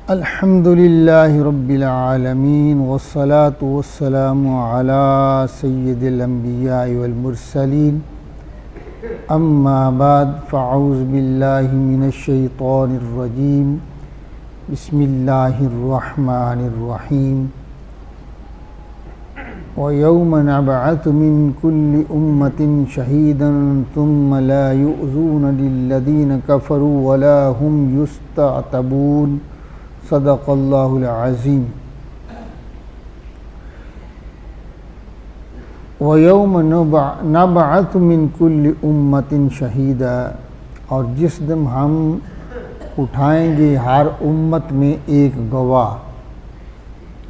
الحمد للہ رب العالمین والصلاة والسلام علی سید الانبیاء والمرسلین اما بعد فاعوذ باللہ من الشیطان الرجیم بسم اللہ الرحمن الرحیم وَيَوْمَ نَبْعَثُ مِنْ كُلِّ أُمَّةٍ شَهِيدًا ثُمَّ لَا يُؤْذُونَ لِلَّذِينَ كَفَرُوا وَلَا هُمْ يُسْتَعْتَبُونَ صدق اللہ العظیم۔ وَيَوْمَ نَبْعَثُ مِنْ كُلِّ أُمَّةٍ شَهِيدًا، اور جس دن ہم اٹھائیں گے ہر امت میں ایک گواہ۔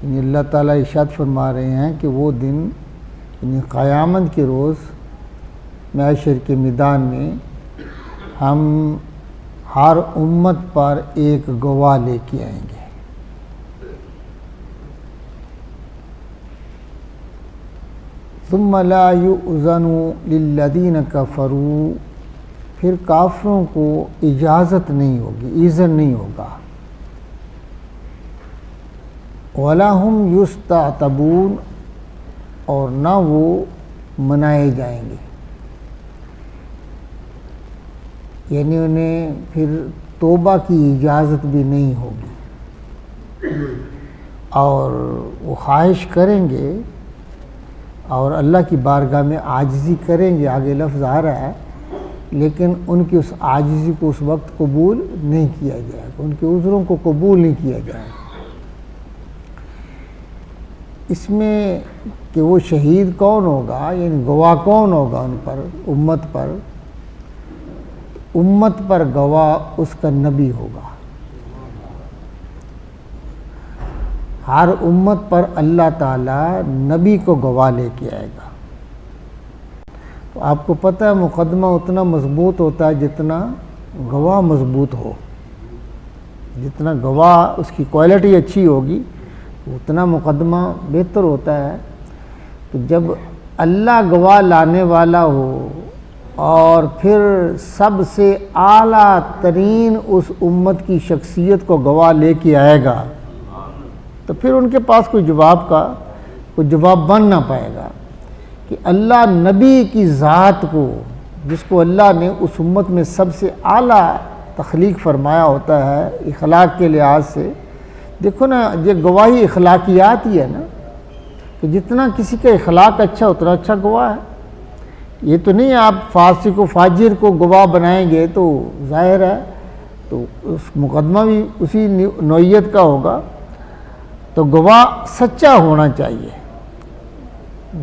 یعنی اللہ تعالیٰ ارشاد فرما رہے ہیں کہ وہ دن یعنی قیامت کے روز محشر کے میدان میں ہم ہر امت پر ایک گواہ لے کے آئیں گے۔ ثم لا یؤذن للذین کفروا، پھر کافروں کو اجازت نہیں ہوگی، اذن نہیں ہوگا۔ وَلَا هُمْ يُسْتَعْتَبُونَ، اور نہ وہ منائے جائیں گے، یعنی انہیں پھر توبہ کی اجازت بھی نہیں ہوگی، اور وہ خواہش کریں گے اور اللہ کی بارگاہ میں عاجزی کریں گے، آگے لفظ آ رہا ہے، لیکن ان کی اس عاجزی کو اس وقت قبول نہیں کیا جائے گا، ان کے عذروں کو قبول نہیں کیا جائے گا۔ اس میں کہ وہ شہید کون ہوگا، یعنی گواہ کون ہوگا ان پر، امت پر گواہ اس کا نبی ہوگا۔ ہر امت پر اللہ تعالیٰ نبی کو گواہ لے کے آئے گا۔ تو آپ کو پتہ ہے مقدمہ اتنا مضبوط ہوتا ہے جتنا گواہ مضبوط ہو، جتنا گواہ اس کی کوالٹی اچھی ہوگی اتنا مقدمہ بہتر ہوتا ہے۔ تو جب اللہ گواہ لانے والا ہو اور پھر سب سے اعلیٰ ترین اس امت کی شخصیت کو گواہ لے کے آئے گا تو پھر ان کے پاس کوئی جواب بن نہ پائے گا کہ اللہ نبی کی ذات کو، جس کو اللہ نے اس امت میں سب سے اعلیٰ تخلیق فرمایا ہوتا ہے اخلاق کے لحاظ سے۔ دیکھو نا، یہ گواہی اخلاقیات ہی ہے نا، کہ جتنا کسی کا اخلاق اچھا اتنا اچھا گواہ ہے۔ یہ تو نہیں آپ فاسق و فاجر کو گواہ بنائیں گے تو ظاہر ہے تو اس مقدمہ بھی اسی نوعیت کا ہوگا۔ تو گواہ سچا ہونا چاہیے،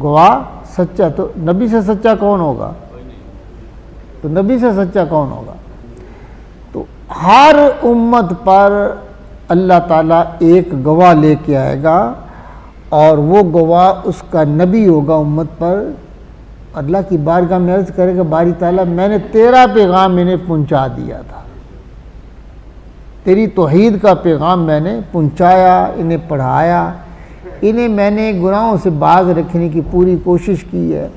گواہ سچا۔ تو نبی سے سچا کون ہوگا؟ تو نبی سے سچا کون ہوگا؟ تو ہر امت پر اللہ تعالیٰ ایک گواہ لے کے آئے گا، اور وہ گواہ اس کا نبی ہوگا امت پر۔ اللہ کی بارگاہ میں عرض کرے گا، باری تعالیٰ میں نے تیرا پیغام انہیں پہنچا دیا تھا، تیری توحید کا پیغام میں نے پہنچایا، انہیں پڑھایا، انہیں میں نے گناہوں سے باز رکھنے کی پوری کوشش کی ہے،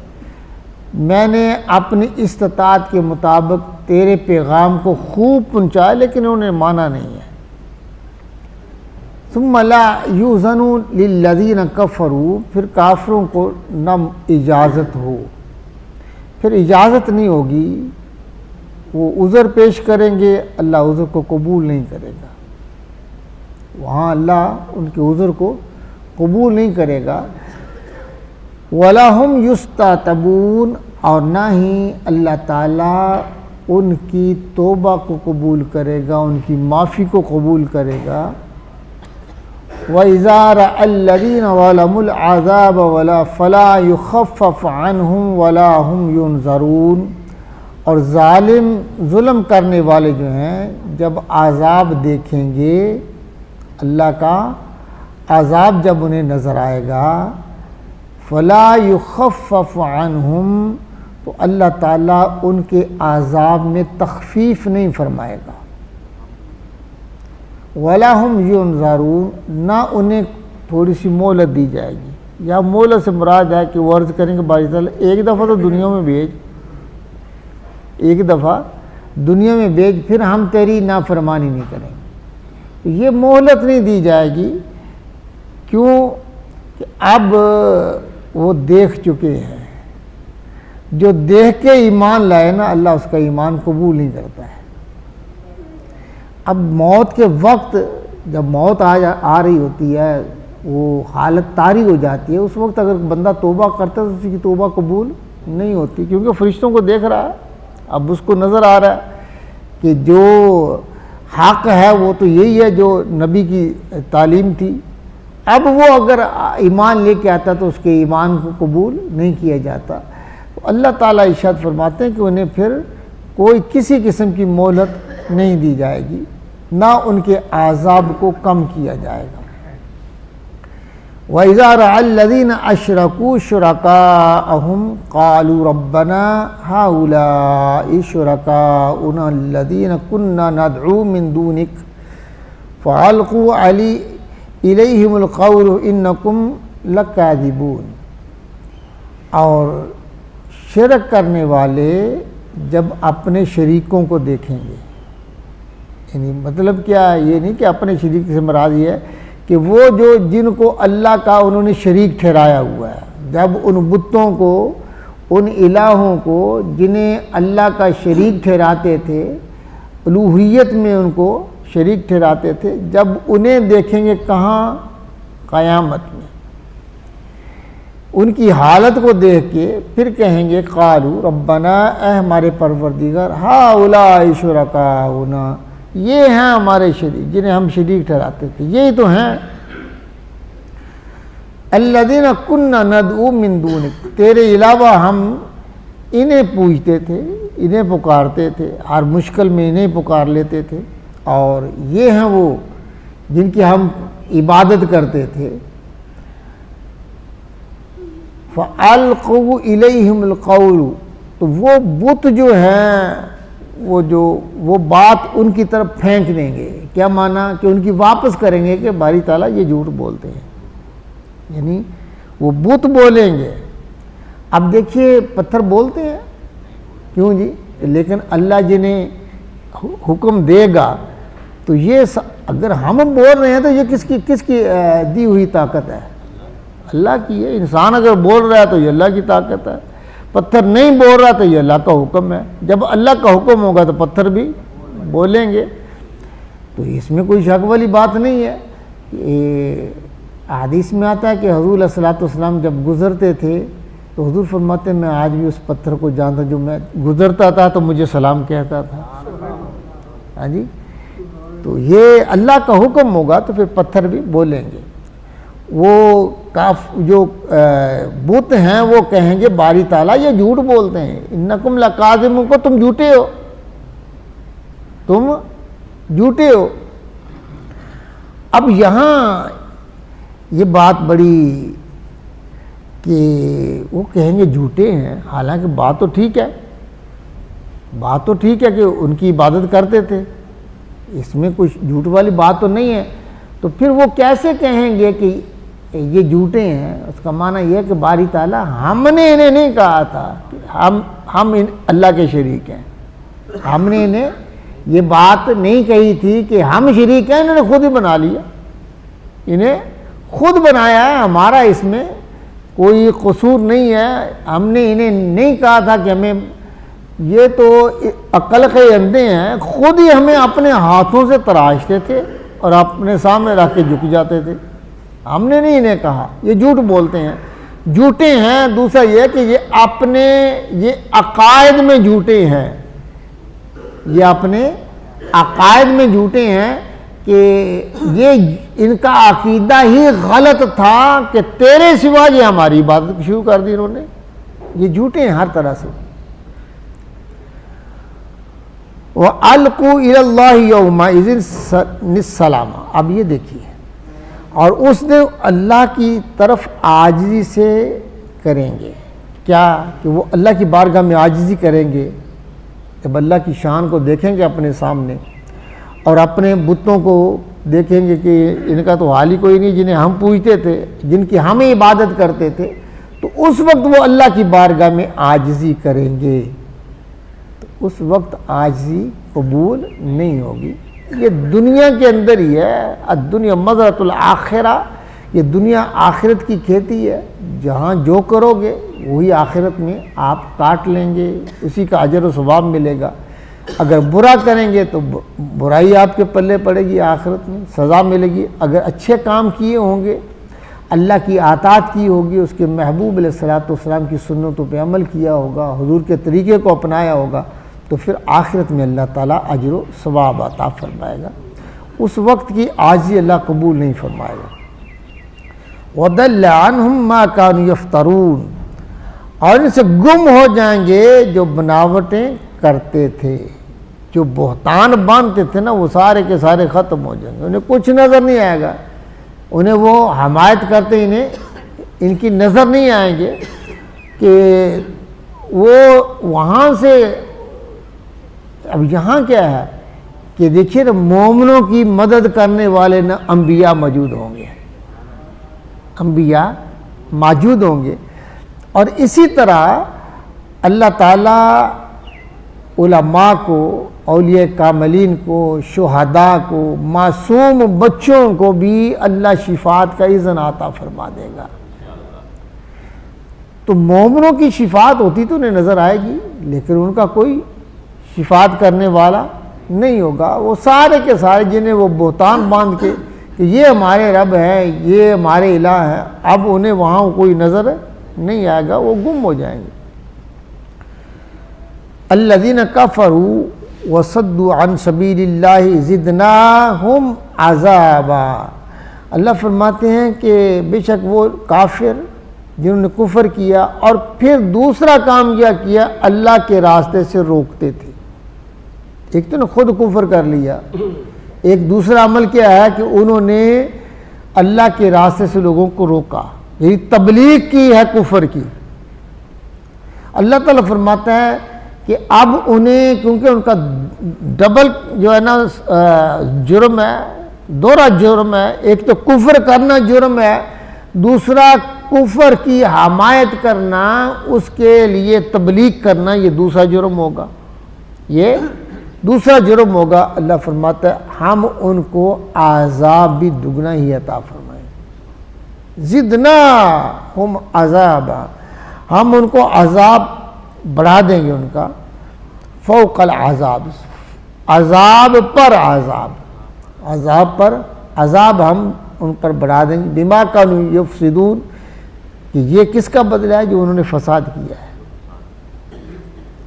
میں نے اپنی استطاعت کے مطابق تیرے پیغام کو خوب پہنچایا، لیکن انہوں نے مانا نہیں ہے۔ ثم لا یؤذن للذین کفروا، پھر کافروں کو نہ اجازت ہو، پھر اجازت نہیں ہوگی، وہ عذر پیش کریں گے، اللہ عذر کو قبول نہیں کرے گا، وہاں اللہ ان کے عذر کو قبول نہیں کرے گا۔ وَلَا هُمْ يُسْتَعْتَبُونَ، اور نہ ہی اللہ تعالیٰ ان کی توبہ کو قبول کرے گا، ان کی معافی کو قبول کرے گا۔ وَإِذَا رَأَى الَّذِينَ ظَلَمُوا الْعَذَابَ فَلَا يُخَفَّفُ عَنْهُمْ وَلَا هُمْ يُنظَرُونَ، اور ظلم کرنے والے جو ہیں جب عذاب دیکھیں گے، اللہ کا عذاب جب انہیں نظر آئے گا، فَلَا يُخَفَّفُ عَنْهُمْ، تو اللہ تعالیٰ ان کے عذاب میں تخفیف نہیں فرمائے گا۔ وَلَا هُمْ يُنظَرُونَ، نہ انہیں تھوڑی سی مہلت دی جائے گی۔ یا مہلت سے مراد ہے کہ وہ عرض کریں گے باری تعالیٰ ایک دفعہ تو دنیا میں بھیج، ایک دفعہ دنیا میں بھیج، پھر ہم تیری نافرمانی نہیں کریں گے۔ تو یہ مہلت نہیں دی جائے گی، کیوں کہ اب وہ دیکھ چکے ہیں۔ جو دیکھ کے ایمان لائے نا، اللہ اس کا ایمان قبول نہیں کرتا ہے۔ اب موت کے وقت جب موت آ رہی ہوتی ہے، وہ حالت طاری ہو جاتی ہے، اس وقت اگر بندہ توبہ کرتا ہے تو اس کی توبہ قبول نہیں ہوتی، کیونکہ فرشتوں کو دیکھ رہا ہے، اب اس کو نظر آ رہا ہے کہ جو حق ہے وہ تو یہی ہے جو نبی کی تعلیم تھی۔ اب وہ اگر ایمان لے کے آتا تو اس کے ایمان کو قبول نہیں کیا جاتا۔ اللہ تعالیٰ ارشاد فرماتے ہیں کہ انہیں پھر کوئی کسی قسم کی مہلت نہیں دی جائے گی، نہ ان کے عذاب کو کم کیا جائے گا۔ وَإِذَا رَأَى الَّذِينَ أَشْرَكُوا شُرَكَاءَهُمْ قَالُوا رَبَّنَا هَؤُلَاءِ شُرَكَاؤُنَا الَّذِينَ كُنَّا نَدْعُو مِن دُونِكَ فَأَلْقُوا إِلَيْهِمُ الْقَوْلَ إِنَّكُمْ لَكَاذِبُونَ۔ اور شرک کرنے والے جب اپنے شریکوں کو دیکھیں گے، یعنی مطلب کیا، یہ نہیں کہ اپنے شریک سے مراد یہ ہے کہ وہ جو جن کو اللہ کا انہوں نے شریک ٹھہرایا ہوا ہے، جب ان بتوں کو، ان الہوں کو جنہیں اللہ کا شریک ٹھہراتے تھے، الوہیت میں ان کو شریک ٹھہراتے تھے، جب انہیں دیکھیں گے کہاں؟ قیامت میں۔ ان کی حالت کو دیکھ کے پھر کہیں گے قالوا ربنا، اے ہمارے پروردگار، ہؤلاء شرکاؤنا، یہ ہیں ہمارے شریک جنہیں ہم شریک ٹھہراتے تھے، یہی تو ہیں۔ الذین کنا ندعو من دونک، تیرے علاوہ ہم انہیں پوجتے تھے، انہیں پکارتے تھے، ہر مشکل میں انہیں پکار لیتے تھے، اور یہ ہیں وہ جن کی ہم عبادت کرتے تھے۔ فَأَلْقُوا إِلَيْهِمُ الْقَوْلُ، تو وہ بت جو ہیں وہ بات ان کی طرف پھینک دیں گے۔ کیا معنی؟ کہ ان کی واپس کریں گے کہ باری تعالیٰ یہ جھوٹ بولتے ہیں، یعنی وہ بت بولیں گے۔ اب دیکھیے پتھر بولتے ہیں، کیوں جی؟ لیکن اللہ جنہیں حکم دے گا تو یہ اگر ہم بول رہے ہیں تو یہ کس کی دی ہوئی طاقت ہے؟ اللہ کی ہے۔ انسان اگر بول رہا ہے تو یہ اللہ کی طاقت ہے، پتھر نہیں بول رہا تو یہ اللہ کا حکم ہے۔ جب اللہ کا حکم ہوگا تو پتھر بھی بولیں گے، تو اس میں کوئی شک والی بات نہیں ہے۔ حدیث میں آتا ہے کہ حضور علیہ الصلوۃ والسلام جب گزرتے تھے تو حضور فرماتے ہیں میں آج بھی اس پتھر کو جانتا، جو میں گزرتا تھا تو مجھے سلام کہتا تھا۔ ہاں جی، تو یہ اللہ کا حکم ہوگا تو پھر پتھر بھی بولیں گے۔ وہ جو بت ہیں وہ کہیں گے باری تعالیٰ یہ جھوٹ بولتے ہیں، انکم لکاذبون، کو تم جھوٹے ہو، تم جھوٹے ہو۔ اب یہاں یہ بات بڑی کہ وہ کہیں گے جھوٹے ہیں، حالانکہ بات تو ٹھیک ہے، بات تو ٹھیک ہے کہ ان کی عبادت کرتے تھے، اس میں کچھ جھوٹ والی بات تو نہیں ہے۔ تو پھر وہ کیسے کہیں گے کہ یہ جھوٹے ہیں؟ اس کا معنی یہ ہے کہ باری تعالیٰ ہم نے انہیں نہیں کہا تھا کہ ہم اللہ کے شریک ہیں، ہم نے انہیں یہ بات نہیں کہی تھی کہ ہم شریک ہیں، انہوں نے خود ہی بنا لیا، انہیں خود بنایا ہے، ہمارا اس میں کوئی قصور نہیں ہے۔ ہم نے انہیں نہیں کہا تھا کہ ہمیں، یہ تو عقل کے اندھے ہیں، خود ہی ہمیں اپنے ہاتھوں سے تراشتے تھے اور اپنے سامنے رکھ کے جھک جاتے تھے، ہم نے نہیں انہیں کہا۔ یہ جھوٹ بولتے ہیں، جھوٹے ہیں۔ دوسرا یہ کہ یہ اپنے یہ عقائد میں جھوٹے ہیں، یہ اپنے عقائد میں جھوٹے ہیں کہ یہ ان کا عقیدہ ہی غلط تھا کہ تیرے سوا یہ ہماری عبادت شروع کر دی انہوں نے۔ یہ جھوٹے ہیں ہر طرح سے۔ وَأَلْقُوا إِلَى اللَّهِ يَوْمَئِذٍ السَّلَامَ۔ اب یہ دیکھیے، اور اس نے اللہ کی طرف عاجزی سے کریں گے، کیا کہ وہ اللہ کی بارگاہ میں عاجزی کریں گے جب اللہ کی شان کو دیکھیں گے اپنے سامنے، اور اپنے بتوں کو دیکھیں گے کہ ان کا تو حال ہی کوئی نہیں، جنہیں ہم پوجتے تھے، جن کی ہم عبادت کرتے تھے، تو اس وقت وہ اللہ کی بارگاہ میں عاجزی کریں گے، تو اس وقت عاجزی قبول نہیں ہوگی۔ یہ دنیا کے اندر ہی ہے. الدنیا مزرعۃ الآخرہ، یہ دنیا آخرت کی کھیتی ہے. جہاں جو کرو گے وہی آخرت میں آپ کاٹ لیں گے، اسی کا اجر و ثواب ملے گا. اگر برا کریں گے تو برائی آپ کے پلے پڑے گی، آخرت میں سزا ملے گی. اگر اچھے کام کیے ہوں گے، اللہ کی اطاعت کی ہوگی، اس کے محبوب علیہ الصلوۃ والسلام کی سنتوں پہ عمل کیا ہوگا، حضور کے طریقے کو اپنایا ہوگا، تو پھر آخرت میں اللہ تعالیٰ اجر و ثواب عطا فرمائے گا. اس وقت کی عاجزی اللہ قبول نہیں فرمائے گا. وَضَلَّ عَنْهُمْ مَا كَانُوا يَفْتَرُونَ، اور ان سے گم ہو جائیں گے جو بناوٹیں کرتے تھے، جو بہتان باندھتے تھے نا، وہ سارے کے سارے ختم ہو جائیں گے. انہیں کچھ نظر نہیں آئے گا. انہیں وہ حمایت کرتے انہیں ان کی نظر نہیں آئیں گے کہ وہ وہاں سے. اب یہاں کیا ہے کہ دیکھیے نا، مومنوں کی مدد کرنے والے نا انبیاء موجود ہوں گے، انبیاء موجود ہوں گے. اور اسی طرح اللہ تعالیٰ علماء کو، اولیاء کاملین کو، شہداء کو، معصوم بچوں کو بھی اللہ شفاعت کا اذن عطا فرما دے گا. تو مومنوں کی شفاعت ہوتی تو انہیں نظر آئے گی، لیکن ان کا کوئی شفاعت کرنے والا نہیں ہوگا. وہ سارے کے سارے جنہیں وہ بہتان باندھ کے کہ یہ ہمارے رب ہے، یہ ہمارے الہ ہے، اب انہیں وہاں کوئی نظر نہیں آئے گا، وہ گم ہو جائیں گے. الذین کفروا وصدوا عن سبیل اللہ زدناہم عذابا. اللہ فرماتے ہیں کہ بے شک وہ کافر جنہوں نے کفر کیا اور پھر دوسرا کام کیا اللہ کے راستے سے روکتے تھے. ایک تو نے خود کفر کر لیا، ایک دوسرا عمل کیا ہے کہ انہوں نے اللہ کے راستے سے لوگوں کو روکا، یہی تبلیغ کی ہے کفر کی. اللہ تعالیٰ فرماتا ہے کہ اب انہیں، کیونکہ ان کا ڈبل جو ہے نا جرم ہے، دوہرا جرم ہے. ایک تو کفر کرنا جرم ہے، دوسرا کفر کی حمایت کرنا، اس کے لیے تبلیغ کرنا، یہ دوسرا جرم ہوگا، یہ دوسرا جرم ہوگا. اللہ فرماتا ہے ہم ان کو عذاب بھی دگنا ہی عطا فرمائیں. زدناہم عذابا، ہم ان کو عذاب بڑھا دیں گے، ان کا فوق العذاب، عذاب پر عذاب، عذاب پر عذاب ہم ان پر بڑھا دیں گے. بما کانوا یفسدون، کہ یہ کس کا بدلہ ہے؟ جو انہوں نے فساد کیا ہے.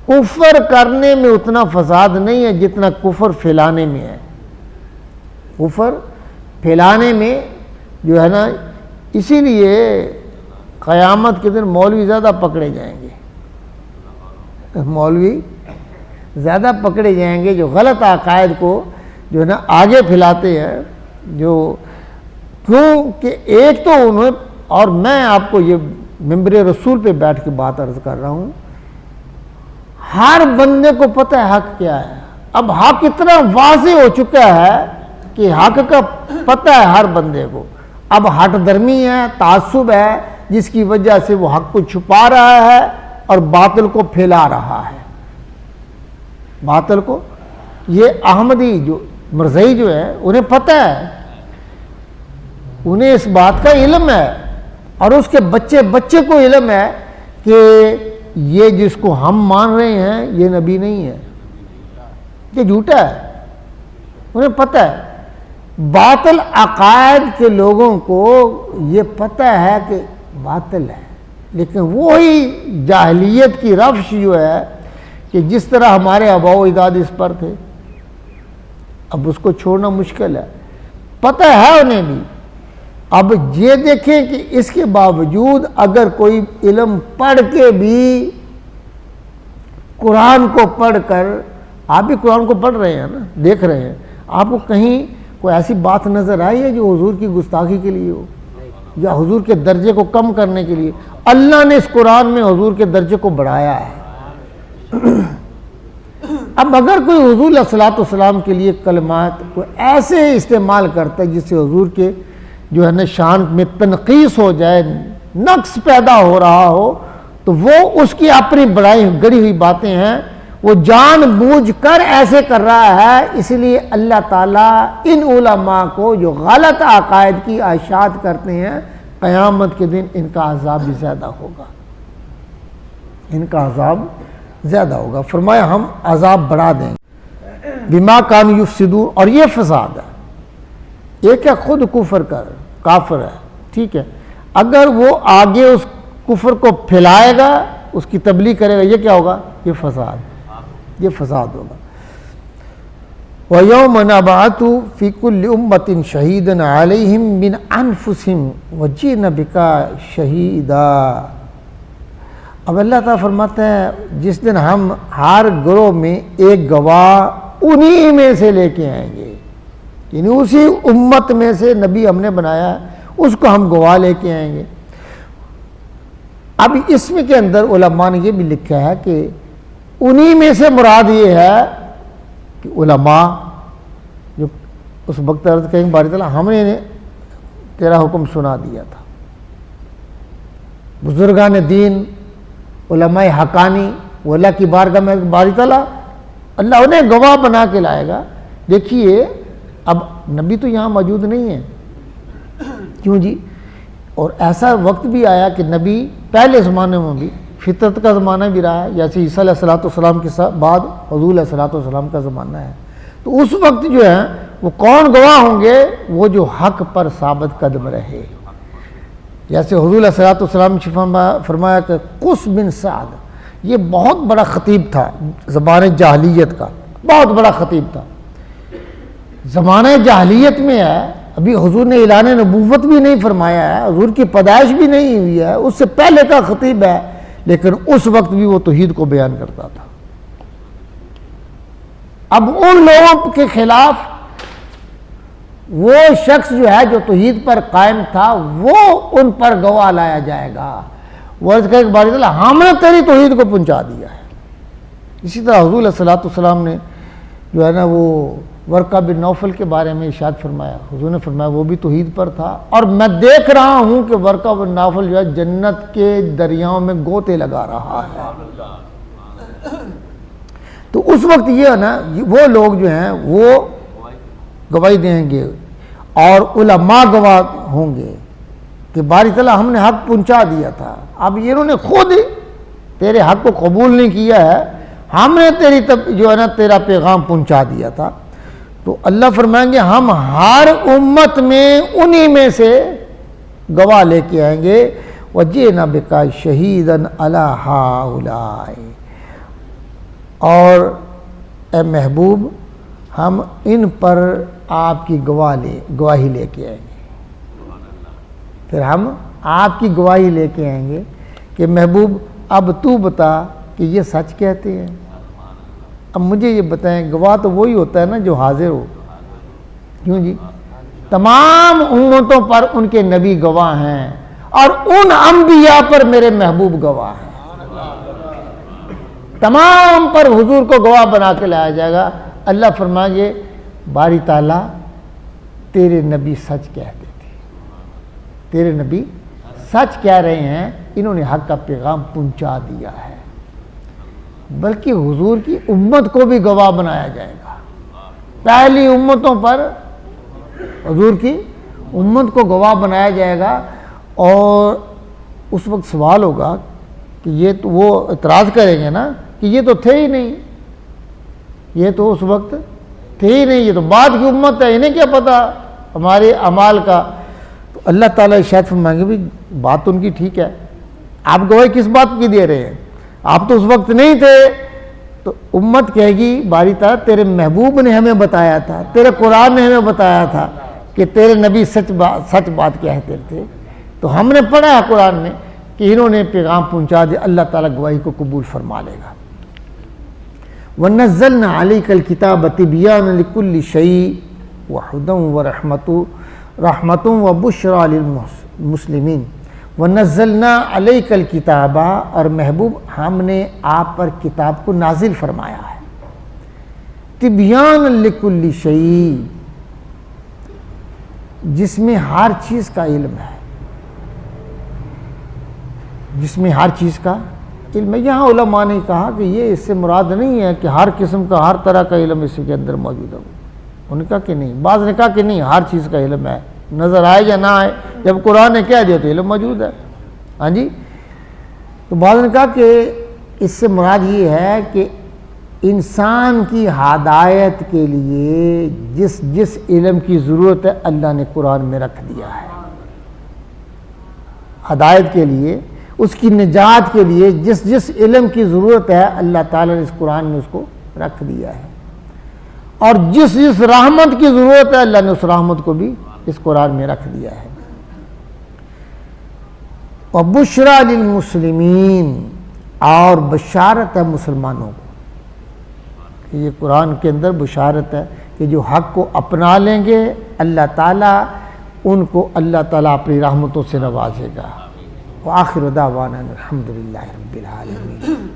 کفر کرنے میں اتنا فساد نہیں ہے جتنا کفر پھیلانے میں ہے. کفر پھیلانے میں جو ہے نا، اسی لیے قیامت کے دن مولوی زیادہ پکڑے جائیں گے، مولوی زیادہ پکڑے جائیں گے جو غلط عقائد کو جو ہے نا آگے پھیلاتے ہیں. جو کیوں کہ ایک تو انہوں، اور میں آپ کو یہ ممبر رسول پہ بیٹھ کے بات عرض کر رہا ہوں، ہر بندے کو پتہ ہے حق کیا ہے. اب حق اتنا واضح ہو چکا ہے کہ حق کا پتہ ہے ہر بندے کو. اب ہٹ درمی ہے، تعصب ہے، جس کی وجہ سے وہ حق کو چھپا رہا ہے اور باطل کو پھیلا رہا ہے. باطل کو، یہ احمدی جو مرزائی جو ہے انہیں پتہ ہے، انہیں اس بات کا علم ہے، اور اس کے بچے کو علم ہے کہ یہ جس کو ہم مان رہے ہیں یہ نبی نہیں ہے، یہ جھوٹا ہے. انہیں پتہ ہے. باطل عقائد کے لوگوں کو یہ پتہ ہے کہ باطل ہے، لیکن وہی جاہلیت کی روش جو ہے کہ جس طرح ہمارے آباء و اجداد اس پر تھے، اب اس کو چھوڑنا مشکل ہے. پتہ ہے انہیں بھی. اب یہ دیکھیں کہ اس کے باوجود اگر کوئی علم پڑھ کے بھی، قرآن کو پڑھ کر، آپ بھی قرآن کو پڑھ رہے ہیں نا، دیکھ رہے ہیں، آپ کو کہیں کوئی ایسی بات نظر آئی ہے جو حضور کی گستاخی کے لیے ہو یا حضور کے درجے کو کم کرنے کے لیے؟ اللہ نے اس قرآن میں حضور کے درجے کو بڑھایا ہے. اب اگر کوئی حضور علیہ الصلوۃ والسلام کے لیے کلمات کو ایسے استعمال کرتا ہے جس سے حضور کے جو ہے نا شان میں تنقیص ہو جائے، نقص پیدا ہو رہا ہو، تو وہ اس کی اپنی بڑائی گڑی ہوئی باتیں ہیں، وہ جان بوجھ کر ایسے کر رہا ہے، اس لیے اللہ تعالیٰ ان علماء کو جو غلط عقائد کی اشاعت کرتے ہیں، قیامت کے دن ان کا عذاب بھی زیادہ ہوگا، ان کا عذاب زیادہ ہوگا۔ فرمایا ہم عذاب بڑھا دیں گے بما کانوا یفسدون۔ اور یہ فساد ہے، ایک ہے خود کفر کافر ہے، ٹھیک ہے، اگر وہ آگے اس کفر کو پھیلائے گا، اس کی تبلیغ کرے گا، یہ کیا ہوگا؟ یہ فساد ہوگا۔ وَيَوْمَ نَبْعَثُ فِي كُلِّ أُمَّةٍ شَهِيدًا عَلَيْهِمْ مِنْ أَنفُسِهِمْ وَجِئْنَا بِكَ شَهِيدًا۔ اب اللہ تعالیٰ فرماتے ہیں جس دن ہم ہر گروہ میں ایک گواہ انہی میں سے لے کے آئیں گے، یعنی اسی امت میں سے نبی ہم نے بنایا ہے، اس کو ہم گواہ لے کے آئیں گے۔ اب اس میں کے اندر علماء نے یہ بھی لکھا ہے کہ انہی میں سے مراد یہ ہے کہ علماء جو اس وقت عرض کہیں باری تعالیٰ ہم نے تیرا حکم سنا دیا تھا، بزرگان دین، علماء حقانی، وہ اللہ کی بارگاہ میں باری تعالیٰ اللہ انہیں گواہ بنا کے لائے گا۔ دیکھیے اب نبی تو یہاں موجود نہیں ہے، کیوں جی؟ اور ایسا وقت بھی آیا کہ نبی پہلے زمانے میں بھی، فطرت کا زمانہ بھی رہا ہے، جیسے عیسیٰ علیہ السلام کے بعد حضور علیہ السلام کا زمانہ ہے، تو اس وقت جو ہے وہ کون گواہ ہوں گے؟ وہ جو حق پر ثابت قدم رہے۔ جیسے حضور علیہ السلام فرمایا کہ قس بن سعد، یہ بہت بڑا خطیب تھا زمانہ جاہلیت کا، بہت بڑا خطیب تھا، زمانہ جاہلیت میں ہے، ابھی حضور نے اعلان نبوت بھی نہیں فرمایا ہے، حضور کی پیدائش بھی نہیں ہوئی ہے، اس سے پہلے کا خطیب ہے، لیکن اس وقت بھی وہ توحید کو بیان کرتا تھا۔ اب ان لوگوں کے خلاف وہ شخص جو ہے جو توحید پر قائم تھا، وہ ان پر گواہ لایا جائے گا، وہ عرض کرے کہ باری تعالیٰ ہم نے تیری توحید کو پہنچا دیا ہے۔ اسی طرح حضور علیہ السلام نے جو ہے نا وہ ورقہ بن نوفل کے بارے میں ارشاد فرمایا، حضور نے فرمایا وہ بھی توحید پر تھا، اور میں دیکھ رہا ہوں کہ ورقہ بن نوفل جو ہے جنت کے دریاؤں میں گوتے لگا رہا ہے۔ تو اس وقت یہ ہے نا، وہ لوگ جو ہیں وہ گواہی دیں گے اور علماء گواہ ہوں گے کہ باری تعالیٰ ہم نے حق پہنچا دیا تھا، اب انہوں نے خود تیرے حق کو قبول نہیں کیا ہے، ہم نے جو ہے نا تیرا پیغام پہنچا دیا تھا۔ تو اللہ فرمائیں گے ہم ہر امت میں انہی میں سے گواہ لے کے آئیں گے، وَجِئْنَا بِكَ شَهِيدًا عَلَىٰ هَٰؤُلَاءِ، اور اے محبوب ہم ان پر آپ کی گواہی لے کے آئیں گے، پھر ہم آپ کی گواہی لے کے آئیں گے کہ محبوب اب تو بتا کہ یہ سچ کہتے ہیں۔ اب مجھے یہ بتائیں، گواہ تو وہی ہوتا ہے نا جو حاضر ہو، کیوں جی؟ تمام امتوں پر ان کے نبی گواہ ہیں، اور ان انبیاء پر میرے محبوب گواہ ہیں، تمام پر حضور کو گواہ بنا کے لایا جائے گا۔ اللہ فرمائیں گے باری تعالیٰ تیرے نبی سچ کہتے تھے، تیرے نبی سچ کہہ رہے ہیں، انہوں نے حق کا پیغام پہنچا دیا ہے۔ بلکہ حضور کی امت کو بھی گواہ بنایا جائے گا، پہلی امتوں پر حضور کی امت کو گواہ بنایا جائے گا، اور اس وقت سوال ہوگا کہ یہ تو وہ اعتراض کریں گے نا کہ یہ تو تھے ہی نہیں، یہ تو اس وقت تھے ہی نہیں، یہ تو بعد کی امت ہے، انہیں کیا پتہ ہمارے اعمال کا۔ تو اللہ تعالیٰ شاید فرمائیں گے بھی بات ان کی ٹھیک ہے، آپ گواہی کس بات کی دے رہے ہیں، آپ تو اس وقت نہیں تھے۔ تو امت کہے گی باری تعالیٰ تیرے محبوب نے ہمیں بتایا تھا، تیرے قرآن نے ہمیں بتایا تھا کہ تیرے نبی سچ بات کہتے تھے، تو ہم نے پڑھا ہے قرآن میں کہ انہوں نے پیغام پہنچا دیا، اللہ تعالیٰ گواہی کو قبول فرما لے گا۔ وَنَزَّلْنَا عَلَيْكَ الْكِتَابَ تِبْيَانًا لِكُلِّ شَيْءٍ وَهُدًى وَرَحْمَةٌ وَبُشْرَىٰ لِلْمُسْلِمِينَ۔ وَنَزَّلْنَا عَلَيْكَ الْكِتَابَ، اور محبوب ہم نے آپ پر کتاب کو نازل فرمایا ہے، تِبْيَانًا لِكُلِّ شَيْءٍ، جس میں ہر چیز کا علم ہے، جس میں ہر چیز کا علم ہے۔ یہاں علماء نے کہا کہ یہ اس سے مراد نہیں ہے کہ ہر قسم کا ہر طرح کا علم اس کے اندر موجود ہے۔ انہوں نے کہا کہ نہیں، بعض نے کہا کہ نہیں، ہر چیز کا علم ہے، نظر آئے یا نہ آئے، جب قرآن نے کہہ دیا تو علم موجود ہے۔ ہاں جی، تو بعض نے کہا کہ اس سے مراد یہ ہے کہ انسان کی ہدایت کے لیے جس جس علم کی ضرورت ہے اللہ نے قرآن میں رکھ دیا ہے، ہدایت کے لیے، اس کی نجات کے لیے جس جس علم کی ضرورت ہے اللہ تعالیٰ نے اس قرآن میں اس کو رکھ دیا ہے، اور جس جس رحمت کی ضرورت ہے اللہ نے اس رحمت کو بھی اس قرآن میں رکھ دیا ہے۔ وَبُشْرَى لِلْمُسْلِمِينَ، اور بشارت ہے مسلمانوں کو، کہ یہ قرآن کے اندر بشارت ہے کہ جو حق کو اپنا لیں گے اللہ تعالیٰ ان کو اللہ تعالیٰ اپنی رحمتوں سے نوازے گا۔ وآخر دعوانا الحمدللہ رب العالمین۔